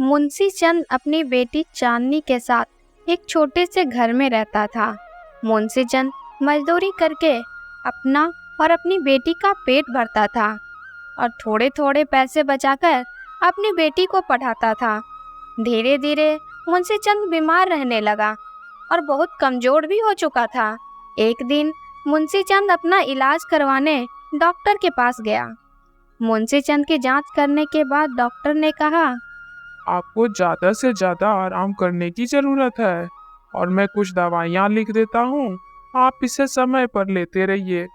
मुंशी चंद अपनी बेटी चांदनी के साथ एक छोटे से घर में रहता था। मुंशी चंद मजदूरी करके अपना और अपनी बेटी का पेट भरता था और थोड़े थोड़े पैसे बचाकर अपनी बेटी को पढ़ाता था। धीरे धीरे मुंशी चंद बीमार रहने लगा और बहुत कमजोर भी हो चुका था। एक दिन मुंशी चंद अपना इलाज करवाने डॉक्टर के पास गया। मुंशी चंद की जांच करने के बाद डॉक्टर ने कहा, आपको ज़्यादा से ज़्यादा आराम करने की ज़रूरत है और मैं कुछ दवाइयाँ लिख देता हूँ, आप इसे समय पर लेते रहिए।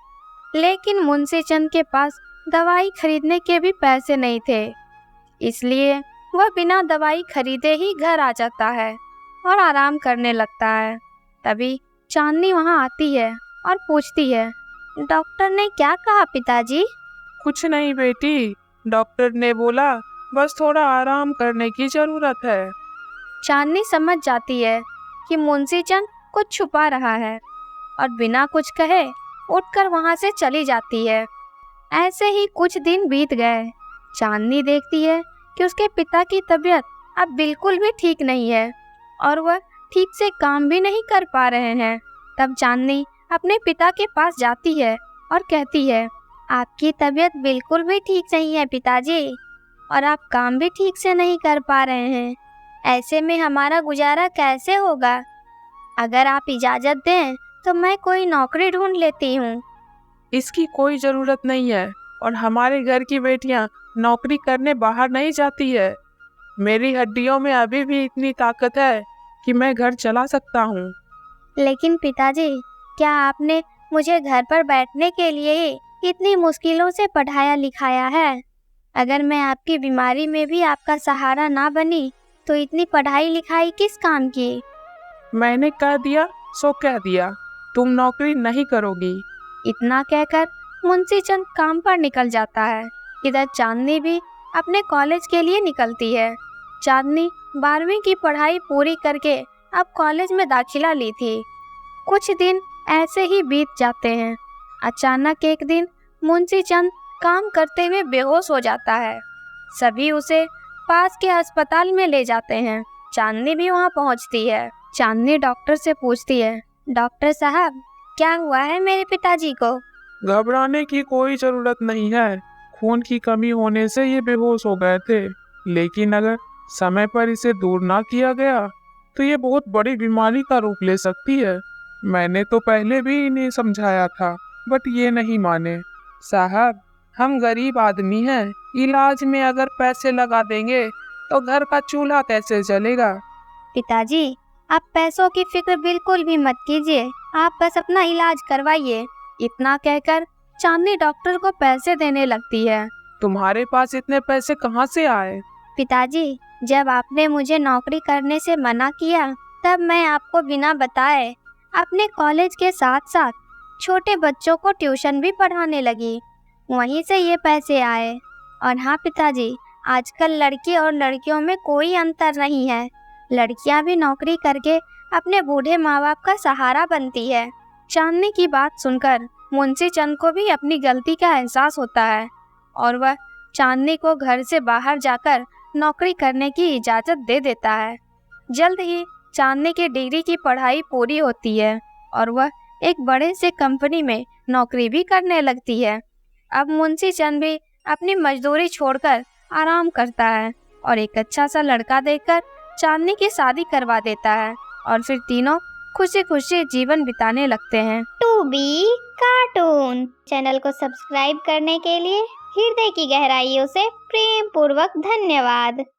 लेकिन मुंशी चंद के पास दवाई खरीदने के भी पैसे नहीं थे, इसलिए वह बिना दवाई खरीदे ही घर आ जाता है और आराम करने लगता है। तभी चांदनी वहाँ आती है और पूछती है, डॉक्टर ने क्या कहा पिताजी? कुछ नहीं बेटी, डॉक्टर ने बोला बस थोड़ा आराम करने की ज़रूरत है। चांदनी समझ जाती है कि मुंशी चंद कुछ छुपा रहा है और बिना कुछ कहे उठकर वहाँ से चली जाती है। ऐसे ही कुछ दिन बीत गए। चांदनी देखती है कि उसके पिता की तबीयत अब बिल्कुल भी ठीक नहीं है और वह ठीक से काम भी नहीं कर पा रहे हैं। तब चांदनी अपने पिता के पास जाती है और कहती है, आपकी तबीयत बिल्कुल भी ठीक नहीं है पिताजी, और आप काम भी ठीक से नहीं कर पा रहे हैं। ऐसे में हमारा गुजारा कैसे होगा? अगर आप इजाज़त दें तो मैं कोई नौकरी ढूंढ लेती हूँ। इसकी कोई ज़रूरत नहीं है और हमारे घर की बेटियां नौकरी करने बाहर नहीं जाती है। मेरी हड्डियों में अभी भी इतनी ताकत है कि मैं घर चला सकता हूँ। लेकिन पिताजी, क्या आपने मुझे घर पर बैठने के लिए ही इतनी मुश्किलों से पढ़ाया लिखाया है? अगर मैं आपकी बीमारी में भी आपका सहारा ना बनी तो इतनी पढ़ाई लिखाई किस काम की? मैंने कह दिया सो कह दिया, तुम नौकरी नहीं करोगी। इतना कहकर मुंशी चंद काम पर निकल जाता है। इधर चांदनी भी अपने कॉलेज के लिए निकलती है। चांदनी 12वीं की पढ़ाई पूरी करके अब कॉलेज में दाखिला ली थी। कुछ दिन ऐसे ही बीत जाते हैं। अचानक एक दिन मुंशी चंद काम करते हुए बेहोश हो जाता है। सभी उसे पास के अस्पताल में ले जाते हैं। चांदनी भी वहां पहुंचती है। चांदनी डॉक्टर से पूछती है, डॉक्टर साहब, क्या हुआ है मेरे पिताजी को? घबराने की कोई ज़रूरत नहीं है, खून की कमी होने से ये बेहोश हो गए थे, लेकिन अगर समय पर इसे दूर ना किया गया तो ये बहुत बड़ी बीमारी का रूप ले सकती है। मैंने तो पहले भी इन्हें समझाया था, बट ये नहीं माने। साहब, हम गरीब आदमी हैं, इलाज में अगर पैसे लगा देंगे तो घर का चूल्हा कैसे जलेगा? पिताजी, आप पैसों की फिक्र बिल्कुल भी मत कीजिए, आप बस अपना इलाज करवाइए। इतना कहकर चांदनी डॉक्टर को पैसे देने लगती है। तुम्हारे पास इतने पैसे कहाँ से आए? पिताजी, जब आपने मुझे नौकरी करने से मना किया तब मैं आपको बिना बताए अपने कॉलेज के साथ साथ छोटे बच्चों को ट्यूशन भी पढ़ाने लगी, वहीं से ये पैसे आए। और हाँ पिताजी, आजकल लड़के और लड़कियों में कोई अंतर नहीं है। लड़कियां भी नौकरी करके अपने बूढ़े माँ बाप का सहारा बनती है। चांदनी की बात सुनकर मुंशी चंद को भी अपनी गलती का एहसास होता है और वह चांदनी को घर से बाहर जाकर नौकरी करने की इजाज़त दे देता है। जल्द ही चांदनी की डिग्री की पढ़ाई पूरी होती है और वह एक बड़े से कंपनी में नौकरी भी करने लगती है। अब मुंशी चंद भी अपनी मजदूरी छोड़कर आराम करता है और एक अच्छा सा लड़का देखकर चांदनी की शादी करवा देता है और फिर तीनों खुशी खुशी जीवन बिताने लगते हैं। टू बी कार्टून चैनल को सब्सक्राइब करने के लिए हृदय की गहराइयों से प्रेम पूर्वक धन्यवाद।